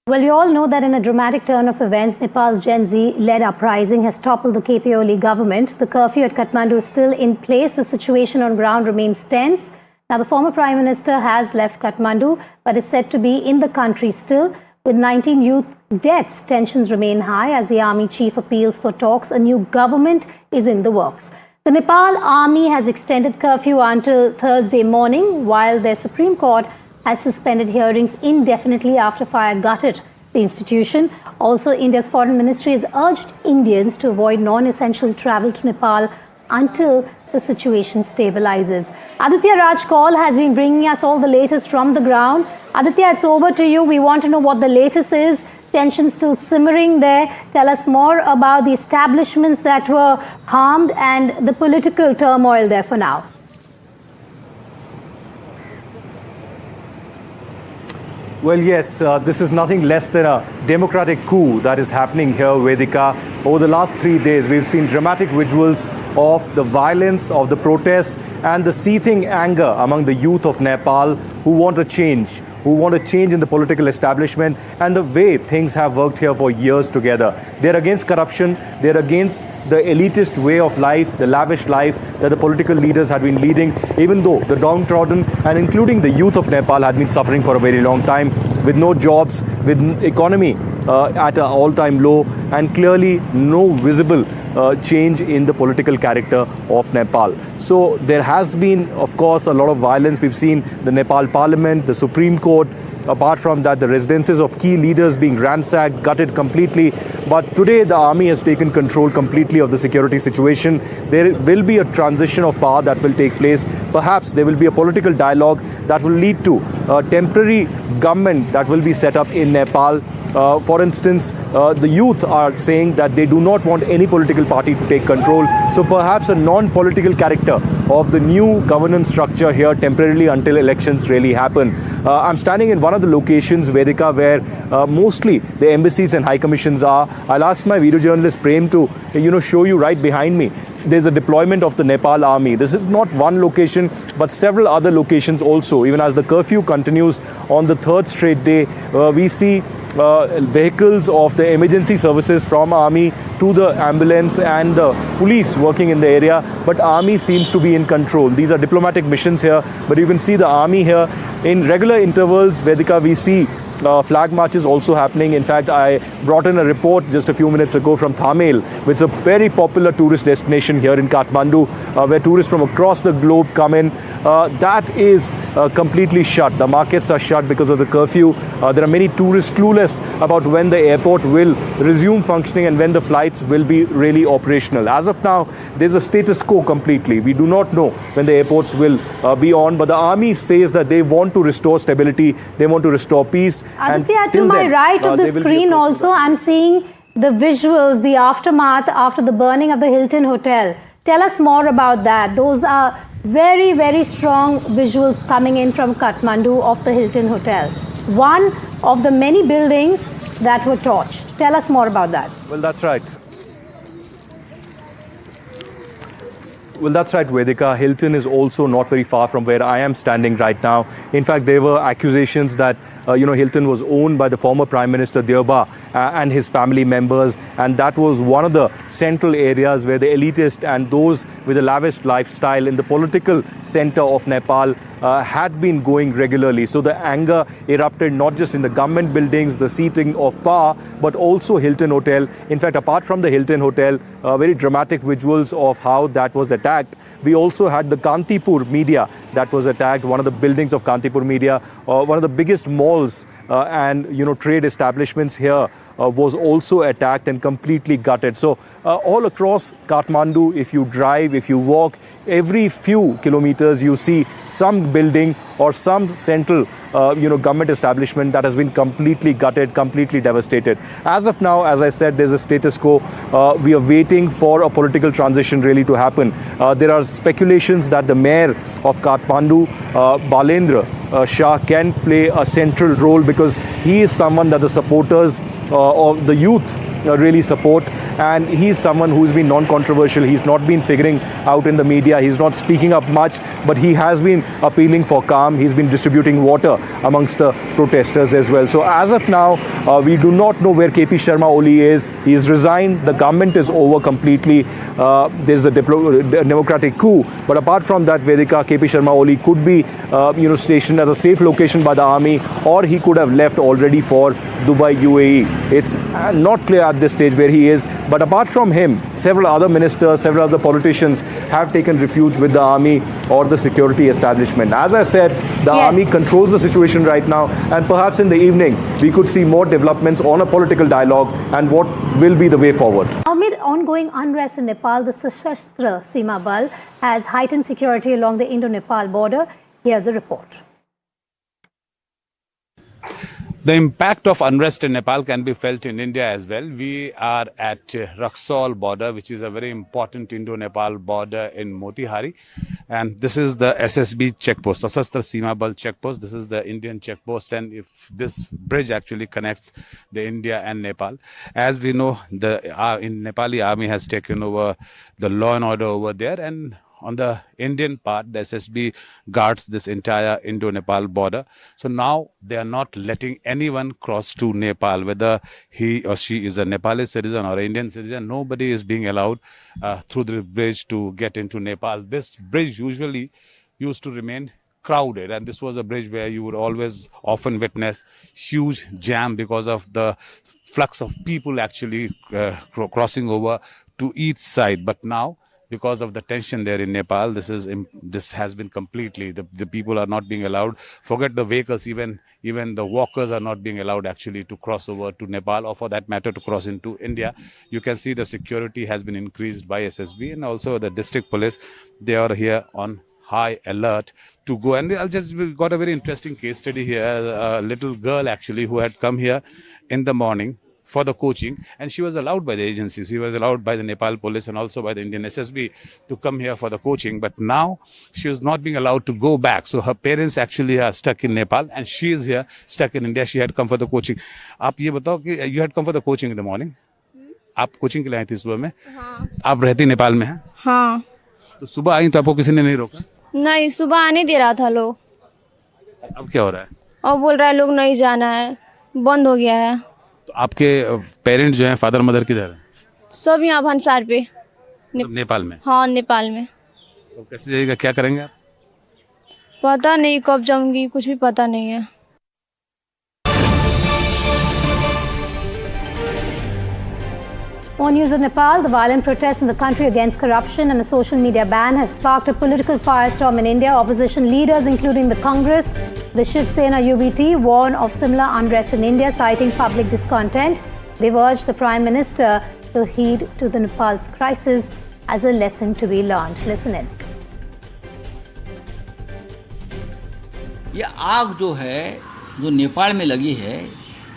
Well, you all know that in a dramatic turn of events, Nepal's Gen Z-led uprising has toppled the KPOL government. The curfew at Kathmandu is still in place. The situation on ground remains tense. Now, the former Prime Minister has left Kathmandu, but is said to be in the country still. With 19 youth deaths, tensions remain high as the army chief appeals for talks. A new government is in the works. The Nepal army has extended curfew until Thursday morning, while their Supreme Court has suspended hearings indefinitely after fire gutted the institution. Also, India's foreign ministry has urged Indians to avoid non-essential travel to Nepal until the situation stabilizes. Aditya Raj Kaul has been bringing us all the latest from the ground. Aditya, it's over to you. We want to know what the latest is. Tension still simmering there. Tell us more about the establishments that were harmed and the political turmoil there for now. Well, yes, this is nothing less than a democratic coup that is happening here, Vedika. Over the last 3 days, we've seen dramatic visuals of the violence, of the protests, and the seething anger among the youth of Nepal who want a change in the political establishment and the way things have worked here for years together. They're against corruption, they're against the elitist way of life, the lavish life that the political leaders had been leading, even though the downtrodden and including the youth of Nepal had been suffering for a very long time with no jobs, with economy at an all-time low, and clearly no visible change in the political character of Nepal. So there has been, of course, a lot of violence. We've seen the Nepal Parliament, the Supreme Court, apart from that, the residences of key leaders being ransacked, gutted completely. But today, the army has taken control completely of the security situation. There will be a transition of power that will take place. Perhaps there will be a political dialogue that will lead to a temporary government that will be set up in Nepal. For instance, the youth are saying that they do not want any political party to take control. So perhaps a non-political character of the new governance structure here temporarily until elections really happen. I'm standing in one of the locations, Vedika, where mostly the embassies and high commissions are. I'll ask my video journalist Prem to show you right behind me. There's a deployment of the Nepal army. This is not one location, but several other locations also. Even as the curfew continues on the third straight day, we see vehicles of the emergency services from army to the ambulance and the police working in the area, but army seems to be in control. These are diplomatic missions here, but you can see the army here in regular intervals. Vedika, we see flag marches also happening. In fact, I brought in a report just a few minutes ago from Thamel, which is a very popular tourist destination here in Kathmandu, where tourists from across the globe come in. That is completely shut. The markets are shut because of the curfew. There are many tourists clueless about when the airport will resume functioning and when the flights will be really operational. As of now, there's a status quo completely. We do not know when the airports will be on, but the army says that they want to restore stability, they want to restore peace. Aditya, to my right of the screen also, I'm seeing the visuals, the aftermath after the burning of the Hilton Hotel. Tell us more about that. Those are very, very strong visuals coming in from Kathmandu of the Hilton Hotel. One of the many buildings that were torched. Tell us more about that. Well, that's right. Well, that's right, Vedika. Hilton is also not very far from where I am standing right now. In fact, there were accusations that, Hilton was owned by the former Prime Minister Devastation and his family members. And that was one of the central areas where the elitist and those with a lavish lifestyle in the political center of Nepal had been going regularly. So the anger erupted not just in the government buildings, the seating of power, but also Hilton Hotel. In fact, apart from the Hilton Hotel, very dramatic visuals of how that was attacked. We also had the Kantipur Media that was attacked, one of the buildings of Kantipur Media, one of the biggest malls and trade establishments here was also attacked and completely gutted. So all across Kathmandu, if you drive, if you walk, every few kilometers you see some building or some central government establishment that has been completely gutted, completely devastated. As of now, as I said, there's a status quo. We are waiting for a political transition really to happen. There are speculations that the mayor of Kathmandu, Balendra Shah, can play a central role because he is someone that the supporters of the youth really support. And he's someone who's been non-controversial. He's not been figuring out in the media. He's not speaking up much, but he has been appealing for calm. He's been distributing water amongst the protesters as well. So as of now, we do not know where KP Sharma Oli is. He's resigned. The government is over completely. There's a democratic coup. But apart from that, Vedika, KP Sharma Oli could be stationed at a safe location by the army, or he could have left already for Dubai, UAE. It's not clear at this stage where he is. But apart from him, several other ministers, several other politicians have taken refuge with the army or the security establishment. As I said, the army controls the situation right now, and perhaps in the evening we could see more developments on a political dialogue and what will be the way forward. Amid ongoing unrest in Nepal, the Sashastra Seema Bal has heightened security along the Indo-Nepal border. Here's a report. The impact of unrest in Nepal can be felt in India as well. We are at Raxaul border, which is a very important Indo-Nepal border in Motihari. And this is the SSB checkpost, Sashastra Seema Bal checkpost. This is the Indian checkpost. And if this bridge actually connects the India and Nepal, as we know, the Nepali army has taken over the law and order over there. And on the Indian part, the SSB guards this entire Indo-Nepal border. So now they are not letting anyone cross to Nepal, whether he or she is a Nepali citizen or an Indian citizen. Nobody is being allowed through the bridge to get into Nepal. This bridge usually used to remain crowded, and this was a bridge where you would always often witness huge jam because of the flux of people actually crossing over to each side. But now, because of the tension there in Nepal, this has been completely, the people are not being allowed. Forget the vehicles, even the walkers are not being allowed actually to cross over to Nepal, or for that matter to cross into India. You can see the security has been increased by SSB, and also the district police. They are here on high alert to go. And we got a very interesting case study here. A little girl actually who had come here in the morning for the coaching, and she was allowed by the agencies. She was allowed by the Nepal police and also by the Indian SSB to come here for the coaching. But now she was not being allowed to go back. So her parents actually are stuck in Nepal, and she is here stuck in India. She had come for the coaching. आप ये बताओ कि you had come for the coaching in the morning. आप coaching के लिए आई थी सुबह में. हाँ. आप रहती नेपाल में हैं? हाँ. तो सुबह आई तो आपको किसी ने नहीं रोका? नहीं, सुबह आने दे रहा था लोग. अब क्या हो रहा है? अब बोल रहा है लोग नहीं जाना है, बंद हो गया है. तो आपके पेरेंट्स जो हैं, फादर मदर किधर हैं? सब यहाँ भंसार पे, नेपाल में. हाँ, नेपाल में. तो कैसे जाइएगा, क्या करेंगे आप? पता नहीं कब जाऊंगी, कुछ भी पता नहीं है. More news of Nepal. The violent protests in the country against corruption and a social media ban have sparked a political firestorm in India. Opposition leaders, including the Congress, the Shiv Sena UBT, warn of similar unrest in India, citing public discontent. They've urged the Prime Minister to heed to the Nepal's crisis as a lesson to be learned. Listen in. ये आग जो है, जो नेपाल में लगी है,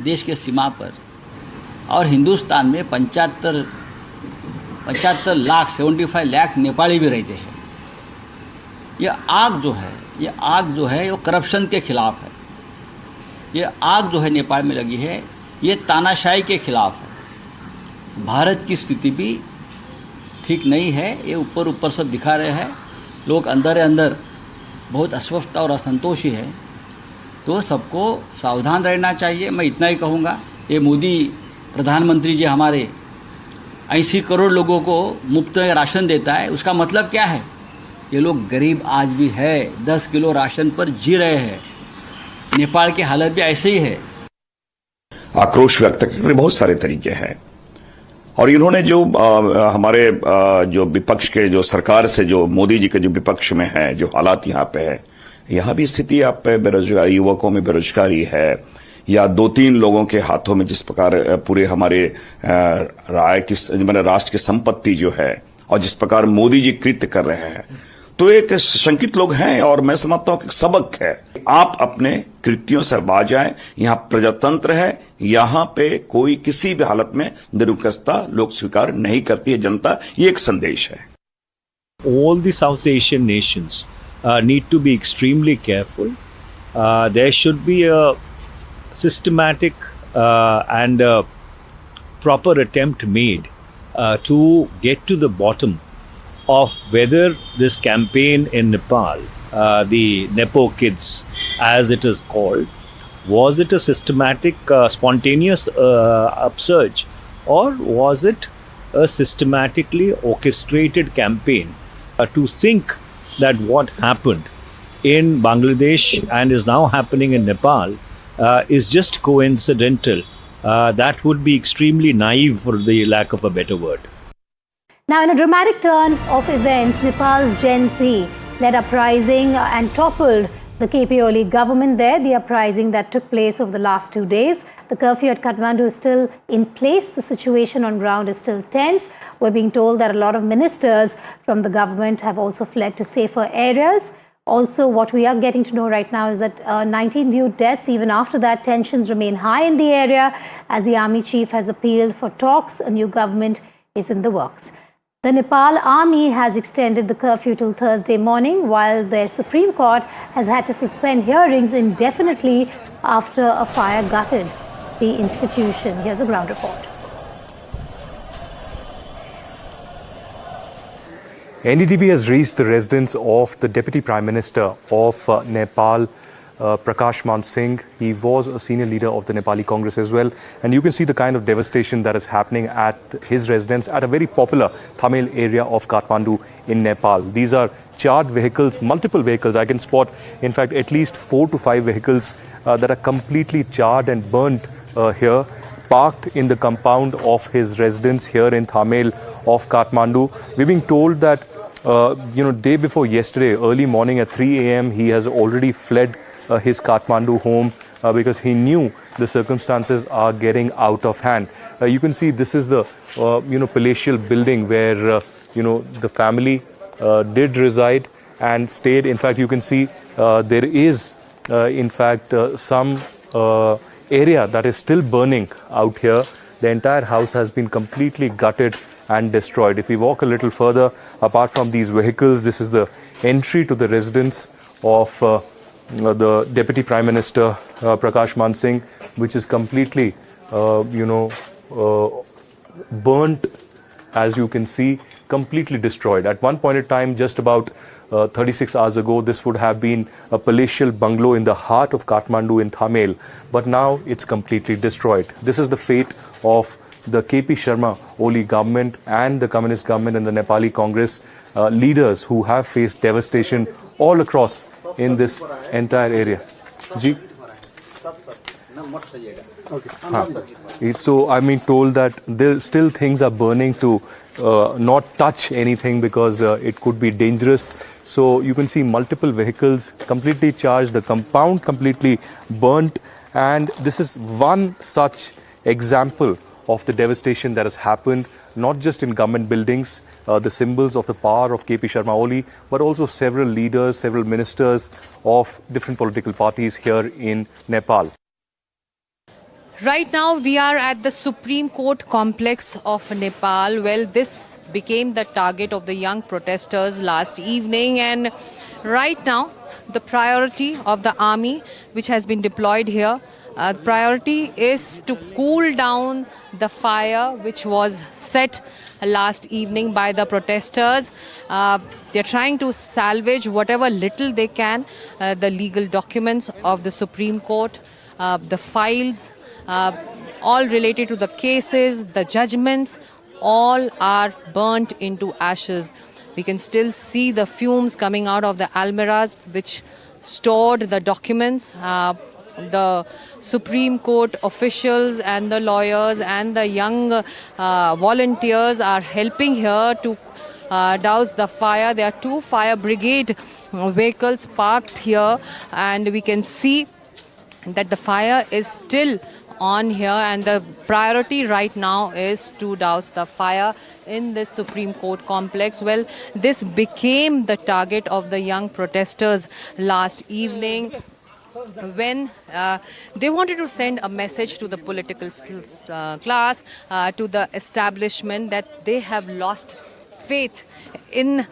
देश के सीमा पर, और हिंदुस्तान में 75 लाख 75 लाख नेपाली भी रहते हैं. ये आग जो है वो करप्शन के खिलाफ है. ये आग जो है नेपाल में लगी है, ये तानाशाही के खिलाफ है. भारत की स्थिति भी ठीक नहीं है. ये ऊपर सब दिखा रहे हैं. लोग अंदर बहुत अस्वस्थता और असंतोषी है. तो सबको सावधान रहना चाहिए. मैं इतना ही कहूँगा. ये मोदी प्रधानमंत्री जी हमारे 80 करोड़ लोगों को मुफ्त राशन देता है. उसका मतलब क्या है? ये लोग गरीब आज भी है, 10 किलो राशन पर जी रहे हैं. नेपाल की हालत भी ऐसे ही है. आक्रोश व्यक्त करने के बहुत सारे तरीके हैं, और इन्होंने जो हमारे जो विपक्ष के, जो सरकार से, जो मोदी जी के जो विपक्ष में है, जो हालात यहाँ पे है, यहाँ भी स्थिति आप पे बेरोजगारी, युवकों में बेरोजगारी है, या 2-3 लोगों के हाथों में जिस प्रकार पूरे हमारे राष्ट्र की संपत्ति जो है, और जिस प्रकार मोदी जी कृत्य कर रहे हैं, तो एक शंकित लोग हैं. और मैं समझता हूं कि सबक है, आप अपने कृत्यों से बाज आए. यहाँ प्रजातंत्र है, यहाँ पे कोई किसी भी हालत में निरंकुशता लोग स्वीकार नहीं करती है जनता. ये एक संदेश है. All the South Asian nations need to be extremely careful. There should be a systematic and proper attempt made to get to the bottom of whether this campaign in Nepal, the Nepo Kids, as it is called, was it a systematic, spontaneous upsurge, or was it a systematically orchestrated campaign to think that what happened in Bangladesh and is now happening in Nepal is just coincidental? That would be extremely naive, for the lack of a better word. Now, in a dramatic turn of events, Nepal's Gen Z led uprising and toppled the KP government there. The uprising that took place over the last 2 days. The curfew at Kathmandu is still in place. The situation on ground is still tense. We're being told that a lot of ministers from the government have also fled to safer areas. Also, what we are getting to know right now is that 19 new deaths. Even after that, tensions remain high in the area as the army chief has appealed for talks. A new government is in the works. The Nepal army has extended the curfew till Thursday morning, while their Supreme Court has had to suspend hearings indefinitely after a fire gutted the institution. Here's a ground report. NDTV has reached the residence of the Deputy Prime Minister of Nepal, Prakash Man Singh. He was a senior leader of the Nepali Congress as well. And you can see the kind of devastation that is happening at his residence at a very popular Tamil area of Kathmandu in Nepal. These are charred vehicles, multiple vehicles. I can spot, in fact, at least 4 to 5 vehicles that are completely charred and burnt here, parked in the compound of his residence here in Tamil of Kathmandu. We're being told that, day before yesterday, early morning at 3 a.m., he has already fled his Kathmandu home because he knew the circumstances are getting out of hand. You can see this is the, palatial building where, the family did reside and stayed. In fact, you can see there is, some area that is still burning out here. The entire house has been completely gutted and destroyed. If we walk a little further, apart from these vehicles, this is the entry to the residence of the Deputy Prime Minister Prakash Man Singh, which is completely, burnt, as you can see, completely destroyed. At one point in time, just about 36 hours ago, this would have been a palatial bungalow in the heart of Kathmandu in Tamil, but now it's completely destroyed. This is the fate of the KP Sharma Oli government and the Communist government and the Nepali Congress leaders who have faced devastation all across in this entire area. Ji? Okay. So I'm being told that there still things are burning to not touch anything because it could be dangerous. So you can see multiple vehicles completely charged, the compound completely burnt, and this is one such example of the devastation that has happened, not just in government buildings, the symbols of the power of KP Sharma Oli, but also several leaders, several ministers of different political parties here in Nepal. Right now, we are at the Supreme Court complex of Nepal. Well, this became the target of the young protesters last evening. And right now, the priority of the army, which has been deployed here, priority is to cool down the fire which was set last evening by the protesters. They're trying to salvage whatever little they can, the legal documents of the Supreme Court, the files, all related to the cases, the judgments, all are burnt into ashes. We can still see the fumes coming out of the almirahs which stored the documents. The Supreme Court officials and the lawyers and the young volunteers are helping here to douse the fire. There are 2 fire brigade vehicles parked here, and we can see that the fire is still on here, and the priority right now is to douse the fire in this Supreme Court complex. Well, this became the target of the young protesters last evening when they wanted to send a message to the political class, to the establishment, that they have lost faith in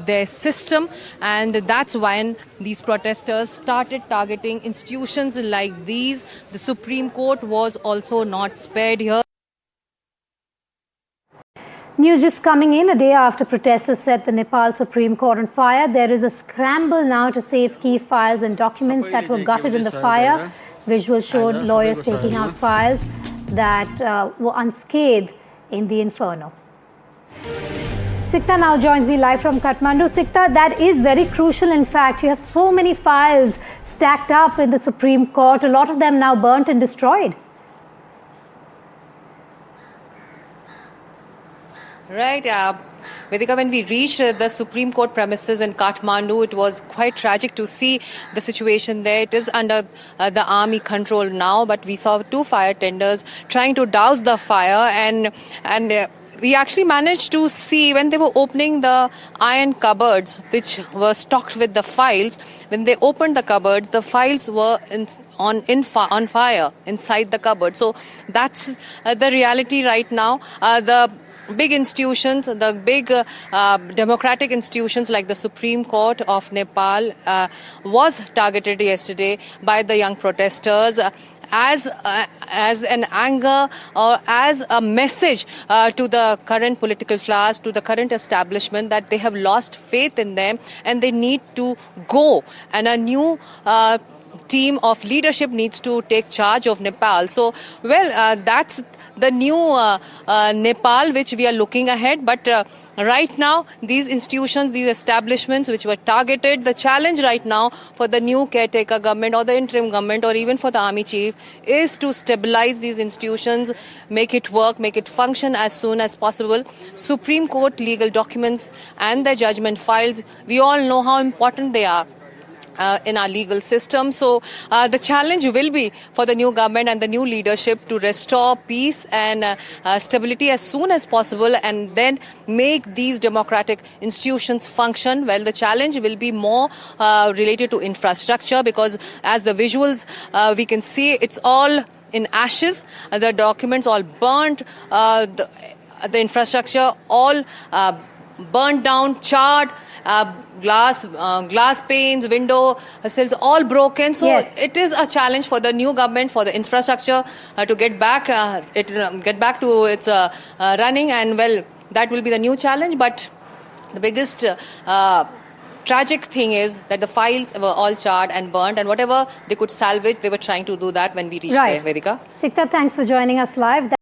their system, and that's when these protesters started targeting institutions like these. The Supreme Court was also not spared here. News just coming in a day after protesters set the Nepal Supreme Court on fire. There is a scramble now to save key files and documents that were gutted in the fire. Visuals showed lawyers taking out files that were unscathed in the inferno. Sikta now joins me live from Kathmandu. Sikta, that is very crucial. In fact, you have so many files stacked up in the Supreme Court, a lot of them now burnt and destroyed. Right. Vedika, when we reached the Supreme Court premises in Kathmandu, it was quite tragic to see the situation there. It is under the army control now, but we saw two fire tenders trying to douse the fire, and we actually managed to see when they were opening the iron cupboards, which were stocked with the files. When they opened the cupboards, the files were on fire inside the cupboard. So that's the reality right now. The big institutions, the big democratic institutions like the Supreme Court of Nepal was targeted yesterday by the young protesters as an anger or as a message to the current political class, to the current establishment, that they have lost faith in them and they need to go, and a new team of leadership needs to take charge of Nepal. So, well, that's the new Nepal which we are looking ahead. But right now, these institutions, these establishments which were targeted, the challenge right now for the new caretaker government or the interim government or even for the army chief is to stabilize these institutions, make it work, make it function as soon as possible. Supreme Court legal documents and their judgment files, we all know how important they are in our legal system. So the challenge will be for the new government and the new leadership to restore peace and stability as soon as possible, and then make these democratic institutions function. Well, the challenge will be more related to infrastructure, because as the visuals we can see, it's all in ashes, the documents all burnt, the infrastructure all burnt down, charred, glass panes, window sills all broken. So Yes. it is a challenge for the new government, for the infrastructure to get back to its running, and well, that will be the new challenge. But the biggest tragic thing is that the files were all charred and burnt, and whatever they could salvage, they were trying to do that when we reached Right. there, Vedika. Sikta, thanks for joining us live.